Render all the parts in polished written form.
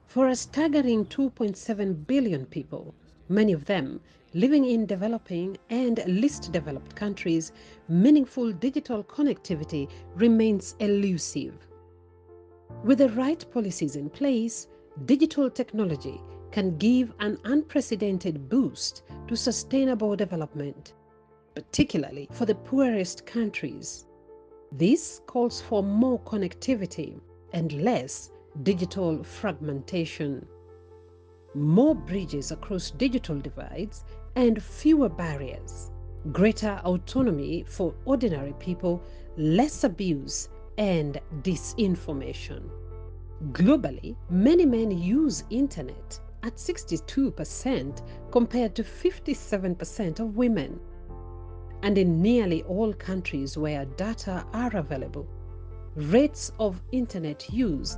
For a staggering 2.7 billion people, many of them living in developing and least developed countries, meaningful digital connectivity remains elusive. With the right policies in place, digital technology can give an unprecedented boost to sustainable development, particularly for the poorest countries. This calls for more connectivity and less digital fragmentation, more bridges across digital divides and fewer barriers, greater autonomy for ordinary people, less abuse and disinformation. Globally, many men use internet at 62% compared to 57% of women. And in nearly all countries where data are available, rates of internet use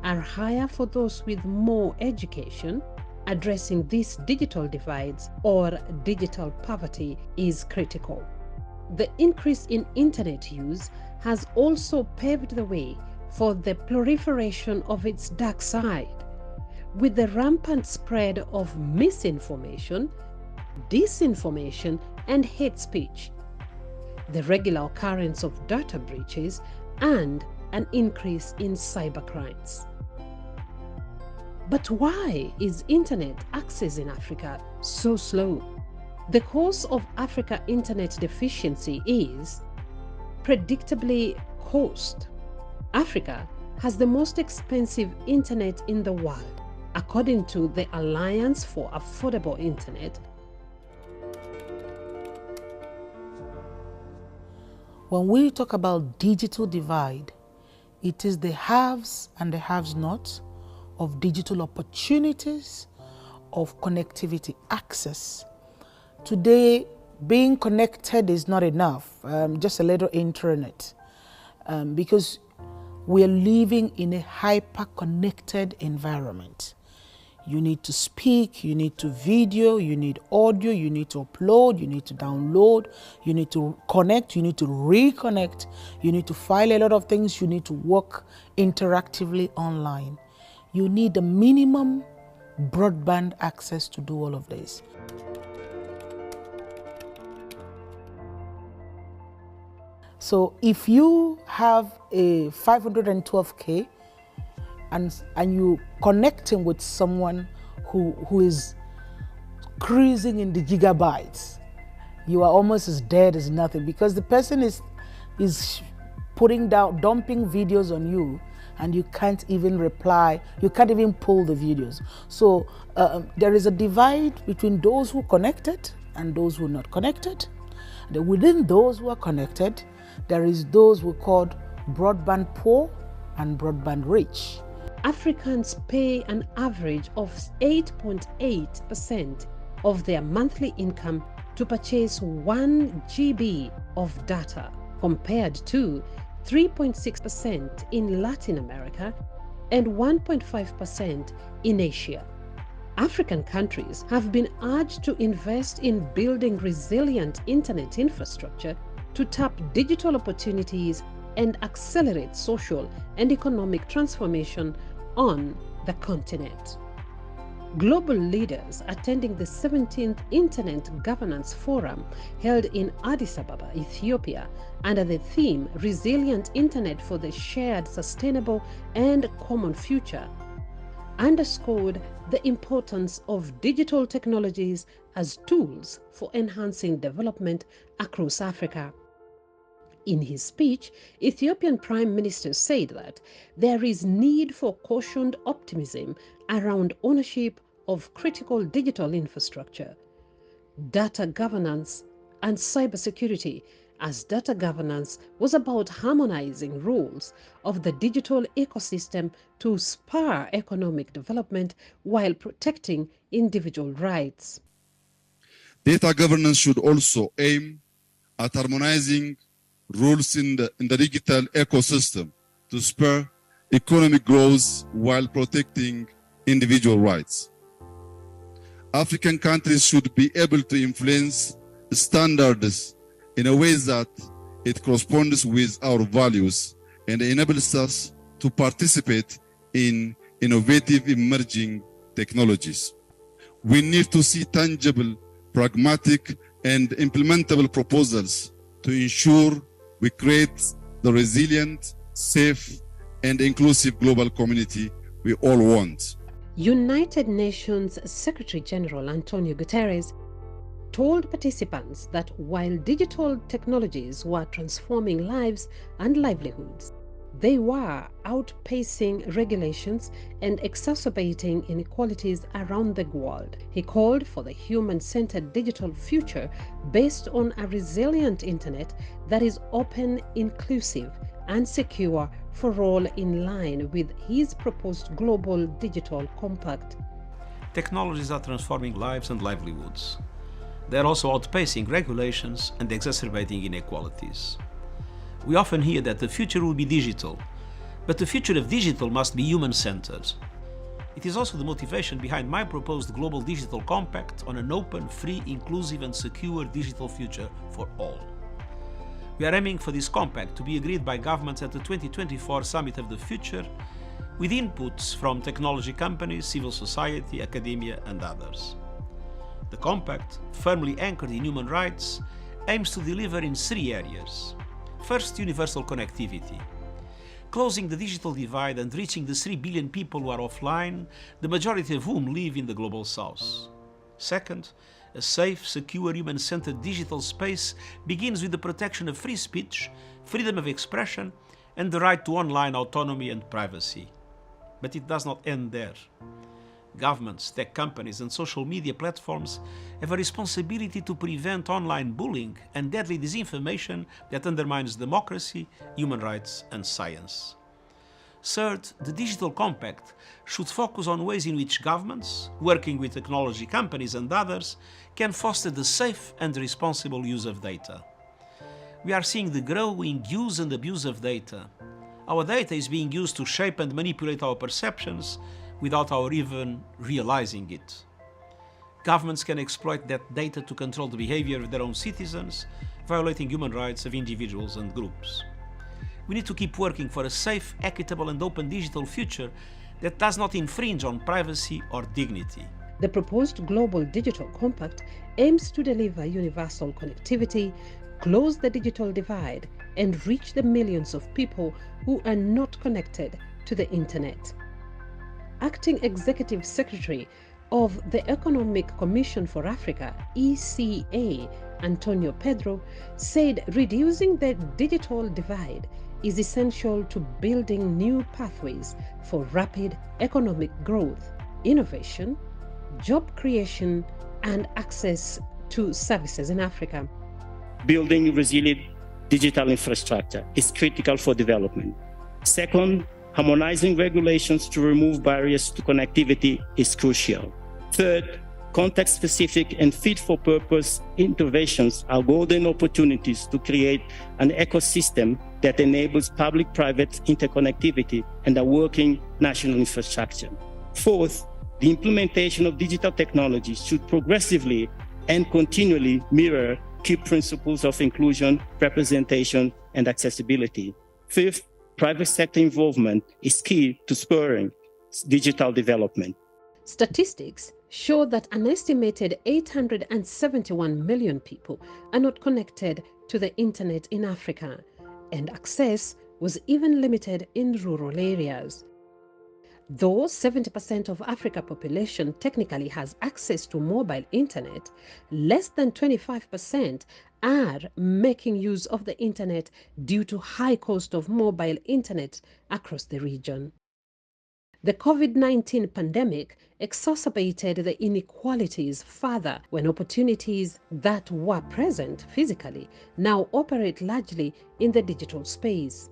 are higher for those with more education. Addressing these digital divides or digital poverty is critical. The increase in internet use has also paved the way for the proliferation of its dark side. With the rampant spread of misinformation, disinformation, and hate speech, the regular occurrence of data breaches, and an increase in cybercrimes. But why is internet access in Africa so slow? The cause of Africa internet deficiency is predictably cost. Africa has the most expensive internet in the world, according to the Alliance for Affordable Internet. When we talk about digital divide, it is the haves and the have-nots of digital opportunities, of connectivity access. Today, being connected is not enough, just a little internet, because we are living in a hyper-connected environment. You need to speak, you need to video, you need audio, you need to upload, you need to download, you need to connect, you need to reconnect, you need to file a lot of things, you need to work interactively online. You need a minimum broadband access to do all of this. So if you have a 512K and you connecting with someone who is cruising in the gigabytes, you are almost as dead as nothing, because the person is dumping videos on you, and you can't even reply, you can't even pull the videos. So there is a divide between those who connected and those who are not connected. Within those who are connected, there is those who are called broadband poor and broadband rich. Africans pay an average of 8.8% of their monthly income to purchase 1 GB of data, compared to 3.6% in Latin America and 1.5% in Asia. African countries have been urged to invest in building resilient internet infrastructure to tap digital opportunities and accelerate social and economic transformation on the continent. Global leaders attending the 17th Internet Governance Forum held in Addis Ababa, Ethiopia, under the theme Resilient Internet for the Shared, Sustainable and Common Future, underscored the importance of digital technologies as tools for enhancing development across Africa. In his speech, Ethiopian Prime Minister said that there is need for cautioned optimism around ownership of critical digital infrastructure, data governance, and cybersecurity as data governance was about harmonizing rules of the digital ecosystem to spur economic development while protecting individual rights. Data governance should also aim at harmonizing rules in the digital ecosystem to spur economic growth while protecting individual rights. African countries should be able to influence standards in a way that it corresponds with our values and enables us to participate in innovative emerging technologies. We need to see tangible, pragmatic, and implementable proposals to ensure we create the resilient, safe, and inclusive global community we all want. United Nations Secretary General Antonio Guterres told participants that while digital technologies were transforming lives and livelihoods, they were outpacing regulations and exacerbating inequalities around the world. He called for the human-centered digital future based on a resilient internet that is open, inclusive, and secure for all, in line with his proposed global digital compact. Technologies are transforming lives and livelihoods. They are also outpacing regulations and exacerbating inequalities. We often hear that the future will be digital, but the future of digital must be human-centered. It is also the motivation behind my proposed Global Digital Compact on an open, free, inclusive and secure digital future for all. We are aiming for this compact to be agreed by governments at the 2024 Summit of the Future, with inputs from technology companies, civil society, academia and others. The compact, firmly anchored in human rights, aims to deliver in three areas. First, universal connectivity. Closing the digital divide and reaching the 3 billion people who are offline, the majority of whom live in the Global South. Second, a safe, secure, human-centered digital space begins with the protection of free speech, freedom of expression, and the right to online autonomy and privacy. But it does not end there. Governments, tech companies, and social media platforms have a responsibility to prevent online bullying and deadly disinformation that undermines democracy, human rights, and science. Third, the Digital Compact should focus on ways in which governments, working with technology companies and others, can foster the safe and responsible use of data. We are seeing the growing use and abuse of data. Our data is being used to shape and manipulate our perceptions without our even realizing it. Governments can exploit that data to control the behavior of their own citizens, violating human rights of individuals and groups. We need to keep working for a safe, equitable and open digital future that does not infringe on privacy or dignity. The proposed Global Digital Compact aims to deliver universal connectivity, close the digital divide, and reach the millions of people who are not connected to the Internet. Acting Executive Secretary of the Economic Commission for Africa, ECA, Antonio Pedro, said reducing the digital divide is essential to building new pathways for rapid economic growth, innovation, job creation, and access to services in Africa. Building resilient digital infrastructure is critical for development. Second, harmonizing regulations to remove barriers to connectivity is crucial. Third, context-specific and fit-for-purpose interventions are golden opportunities to create an ecosystem that enables public-private interconnectivity and a working national infrastructure. Fourth, the implementation of digital technologies should progressively and continually mirror key principles of inclusion, representation, and accessibility. Fifth, private sector involvement is key to spurring digital development. Statistics show that an estimated 871 million people are not connected to the Internet in Africa, and access was even limited in rural areas. Though 70% of Africa's population technically has access to mobile internet, less than 25% are making use of the internet due to high cost of mobile internet across the region. The COVID-19 pandemic exacerbated the inequalities further when opportunities that were present physically now operate largely in the digital space.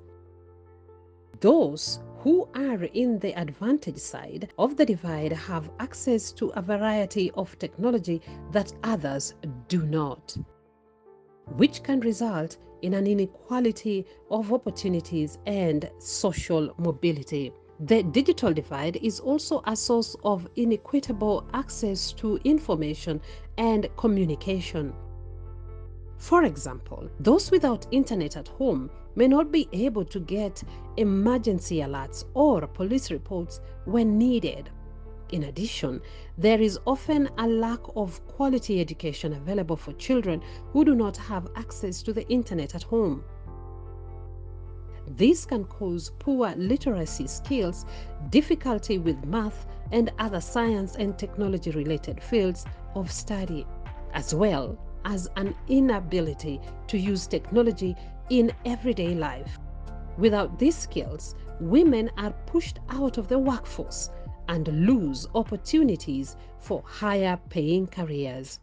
Those who are in the advantage side of the divide have access to a variety of technology that others do not, which can result in an inequality of opportunities and social mobility. The digital divide is also a source of inequitable access to information and communication. For example, those without internet at home may not be able to get emergency alerts or police reports when needed. In addition, there is often a lack of quality education available for children who do not have access to the internet at home. This can cause poor literacy skills, difficulty with math and other science and technology related fields of study, as well as an inability to use technology in everyday life. Without these skills, women are pushed out of the workforce and lose opportunities for higher paying careers.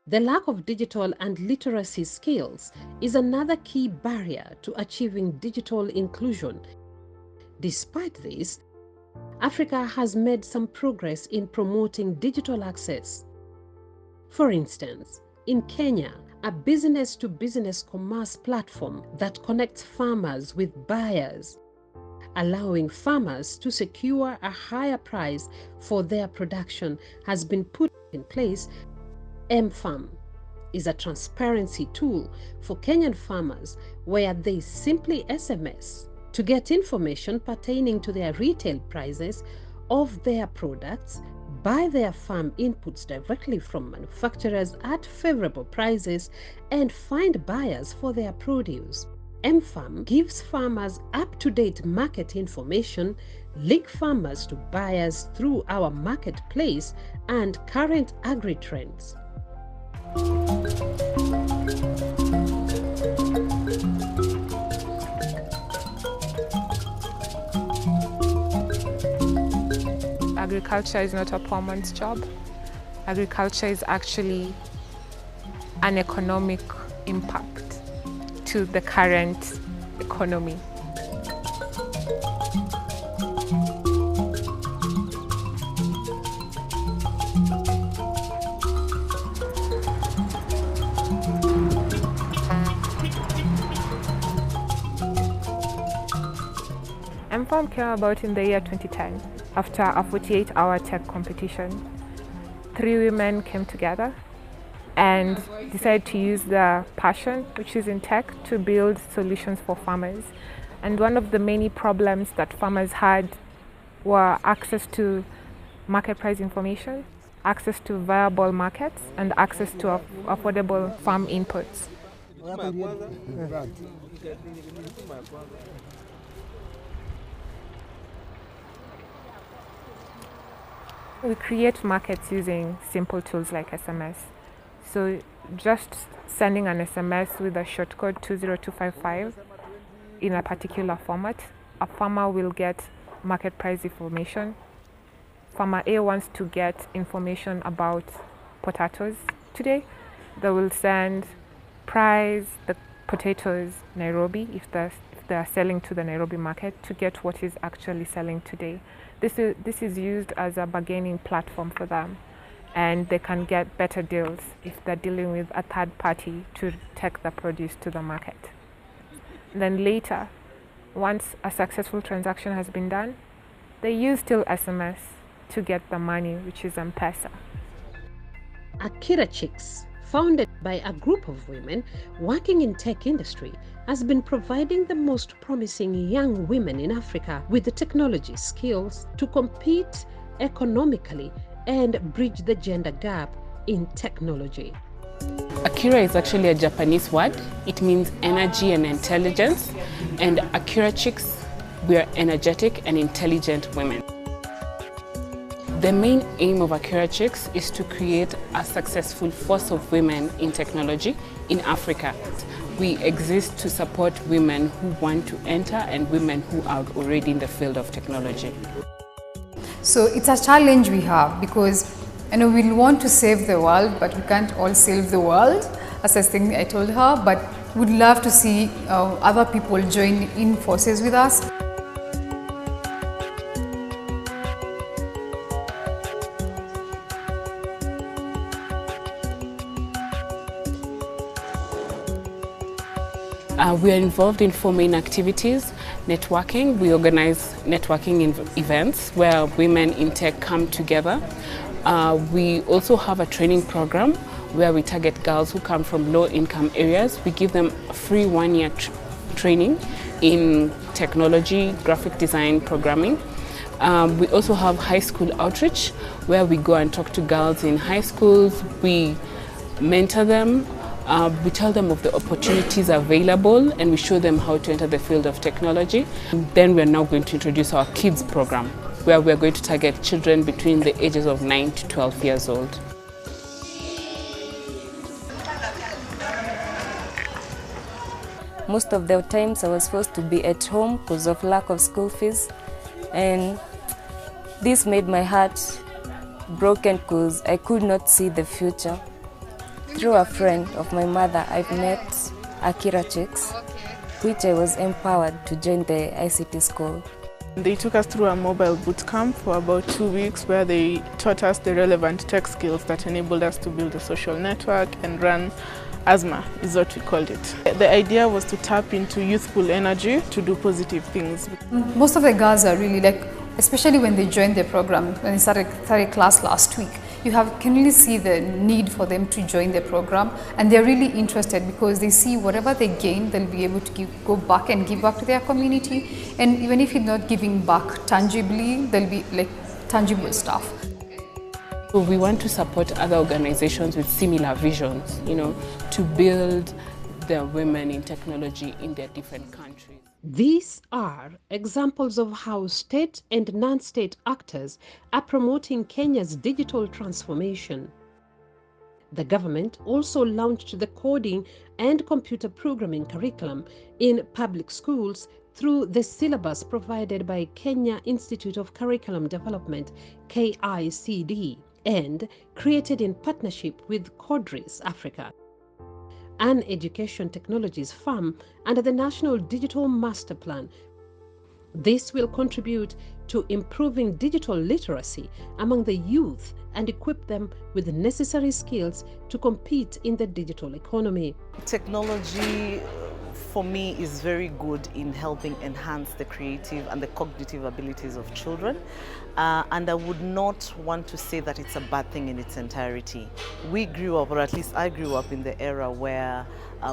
The lack of digital and literacy skills is another key barrier to achieving digital inclusion. Despite this, Africa has made some progress in promoting digital access. For instance, in Kenya, a business-to-business commerce platform that connects farmers with buyers, allowing farmers to secure a higher price for their production, has been put in place. M-Farm is a transparency tool for Kenyan farmers where they simply SMS to get information pertaining to their retail prices of their products, buy their farm inputs directly from manufacturers at favorable prices, and find buyers for their produce. M-Farm gives farmers up-to-date market information, link farmers to buyers through our marketplace, and current agri-trends. Agriculture is not a poor man's job. Agriculture is actually an economic impact to the current economy. M-Farm came about in the year 2010 after a 48-hour tech competition. 3 women came together and decided to use their passion, which is in tech, to build solutions for farmers. And one of the many problems that farmers had were access to market price information, access to viable markets, and access to affordable farm inputs. We create markets using simple tools like SMS. So just sending an SMS with a short code 20255 in a particular format. A farmer will get market price information. Farmer A wants to get information about potatoes today. They will send price the potatoes Nairobi if they're selling to the Nairobi market to get what is actually selling today. This is used as a bargaining platform for them, and they can get better deals if they're dealing with a third party to take the produce to the market. Then later, once a successful transaction has been done, they use still SMS to get the money, which is M-Pesa. Akira Chicks, founded by a group of women working in tech industry, has been providing the most promising young women in Africa with the technology skills to compete economically and bridge the gender gap in technology. Akira is actually a Japanese word. It means energy and intelligence. And Akira Chicks, we are energetic and intelligent women. The main aim of Akira Chicks is to create a successful force of women in technology in Africa. We exist to support women who want to enter and women who are already in the field of technology. So it's a challenge we have because we want to save the world, but we can't all save the world, as I think I told her, but we'd love to see other people join in forces with us. We are involved in 4 main activities. Networking, we organize networking events where women in tech come together. We also have a training program where we target girls who come from low-income areas. We give them a free 1-year training in technology, graphic design, programming. We also have high school outreach where we go and talk to girls in high schools. We mentor them. We tell them of the opportunities available and we show them how to enter the field of technology. Then we're now going to introduce our kids program where we're going to target children between the ages of 9 to 12 years old. Most of the times I was forced to be at home because of lack of school fees, and this made my heart broken because I could not see the future. Through a friend of my mother, I've met Akira Chicks, which I was empowered to join the ICT school. They took us through a mobile boot camp for about 2 weeks where they taught us the relevant tech skills that enabled us to build a social network and run ASMA, is what we called it. The idea was to tap into youthful energy to do positive things. Most of the girls are really especially when they joined the program, when they started class last week, you can really see the need for them to join the program, and they're really interested because they see whatever they gain, they'll be able to go back and give back to their community. And even if you're not giving back tangibly, there'll be tangible stuff. So we want to support other organizations with similar visions, to build the women in technology in their different countries. These are examples of how state and non-state actors are promoting Kenya's digital transformation. The government also launched the coding and computer programming curriculum in public schools through the syllabus provided by Kenya Institute of Curriculum Development, KICD, and created in partnership with Codris Africa, an education technologies firm under the National Digital Master Plan. This will contribute to improving digital literacy among the youth and equip them with the necessary skills to compete in the digital economy. Technology, for me, is very good in helping enhance the creative and the cognitive abilities of children. And I would not want to say that it's a bad thing in its entirety. We grew up, or at least I grew up, in the era where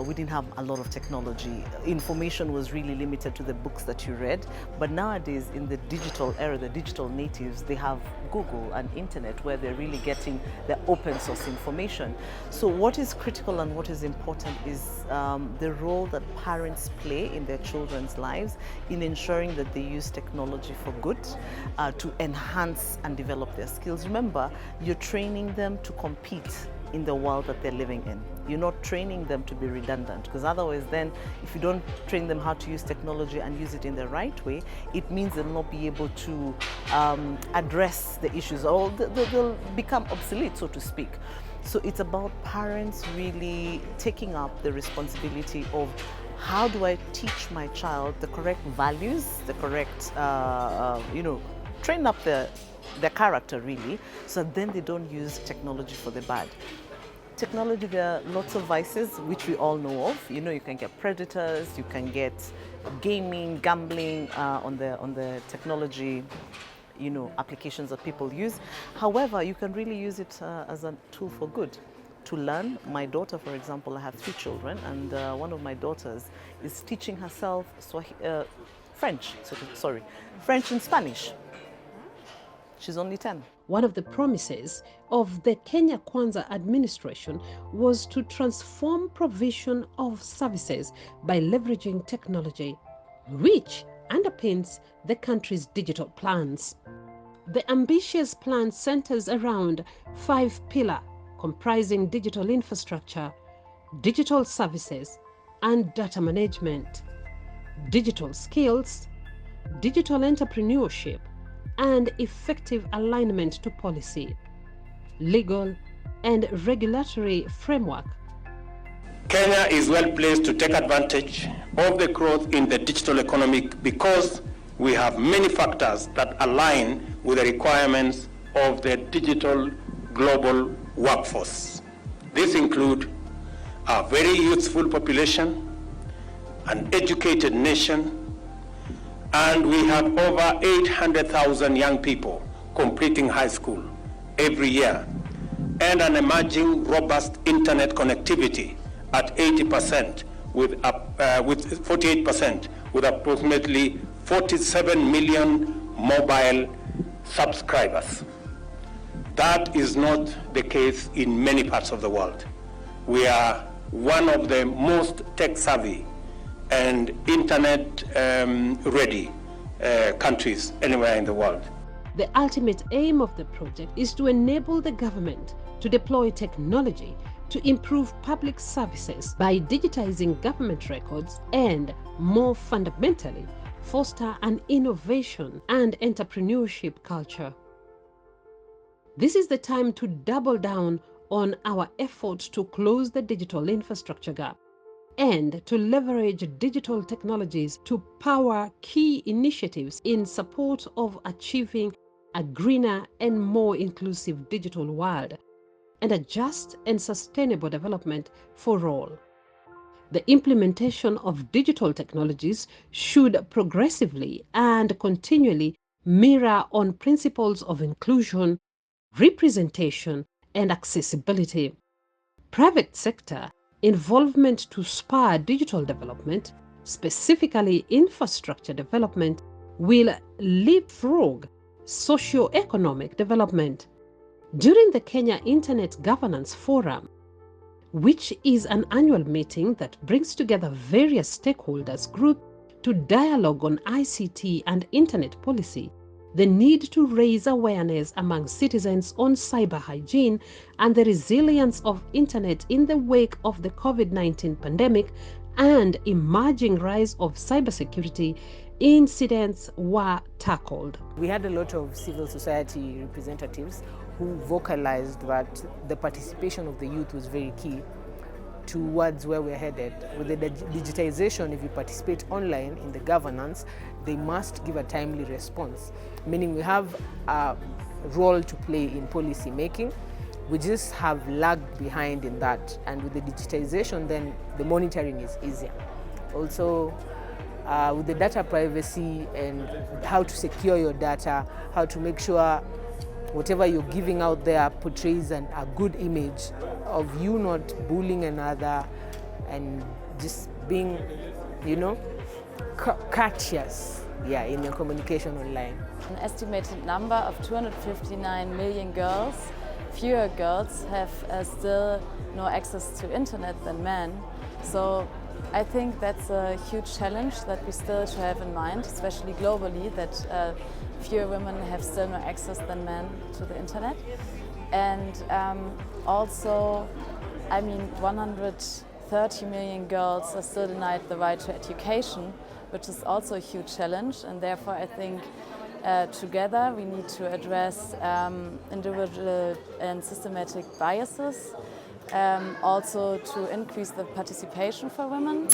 we didn't have a lot of technology. Information was really limited to the books that you read. But nowadays, in the digital era, the digital natives, they have Google and internet where they're really getting the open source information. So what is critical and what is important is the role that parents play in their children's lives in ensuring that they use technology for good, to enhance and develop their skills. Remember, you're training them to compete in the world that they're living in. You're not training them to be redundant, because otherwise then if you don't train them how to use technology and use it in the right way, it means they'll not be able to address the issues, or they'll become obsolete, so to speak. So it's about parents really taking up the responsibility of how do I teach my child the correct values, the correct, train up their character really, so then they don't use technology for the bad. Technology, there are lots of vices which we all know of. You know, you can get predators, you can get gaming, gambling on the technology, applications that people use. However, you can really use it as a tool for good. To learn. My daughter, for example, I have 3 children, and one of my daughters is teaching herself French and Spanish. She's only 10. One of the promises of the Kenya Kwanza administration was to transform provision of services by leveraging technology, which underpins the country's digital plans. The ambitious plan centers around 5 pillars comprising digital infrastructure, digital services and data management, digital skills, digital entrepreneurship, and effective alignment to policy, legal and regulatory framework. Kenya is well placed to take advantage of the growth in the digital economy because we have many factors that align with the requirements of the digital global workforce. These include a very youthful population, an educated nation, and we have over 800,000 young people completing high school every year, and an emerging robust internet connectivity at 80% with 48%, with approximately 47 million mobile subscribers. That is not the case in many parts of the world. We are one of the most tech-savvy and internet-ready countries anywhere in the world. The ultimate aim of the project is to enable the government to deploy technology to improve public services by digitizing government records and, more fundamentally, foster an innovation and entrepreneurship culture. This is the time to double down on our efforts to close the digital infrastructure gap and to leverage digital technologies to power key initiatives in support of achieving a greener and more inclusive digital world and a just and sustainable development for all. The implementation of digital technologies should progressively and continually mirror on principles of inclusion, representation, and accessibility. Private sector involvement to spur digital development, specifically infrastructure development, will leapfrog socio-economic development. During the Kenya Internet Governance Forum, which is an annual meeting that brings together various stakeholders groups to dialogue on ICT and internet policy, the need to raise awareness among citizens on cyber hygiene and the resilience of internet in the wake of the COVID-19 pandemic and emerging rise of cybersecurity incidents were tackled. We had a lot of civil society representatives who vocalized that the participation of the youth was very key towards where we're headed. With the digitization, if you participate online in the governance, they must give a timely response, meaning we have a role to play in policy making. We just have lagged behind in that, and with the digitization, then the monitoring is easier. Also, with the data privacy and how to secure your data, how to make sure whatever you're giving out there portrays a good image of you not bullying another and just being, courteous, in your communication online. An estimated number of 259 million girls. Fewer girls have still no access to internet than men. So I think that's a huge challenge that we still should have in mind, especially globally, that fewer women have still no access than men to the internet. And also, I mean, 130 million girls are still denied the right to education, which is also a huge challenge. And therefore, I think together we need to address individual and systematic biases, also to increase the participation for women.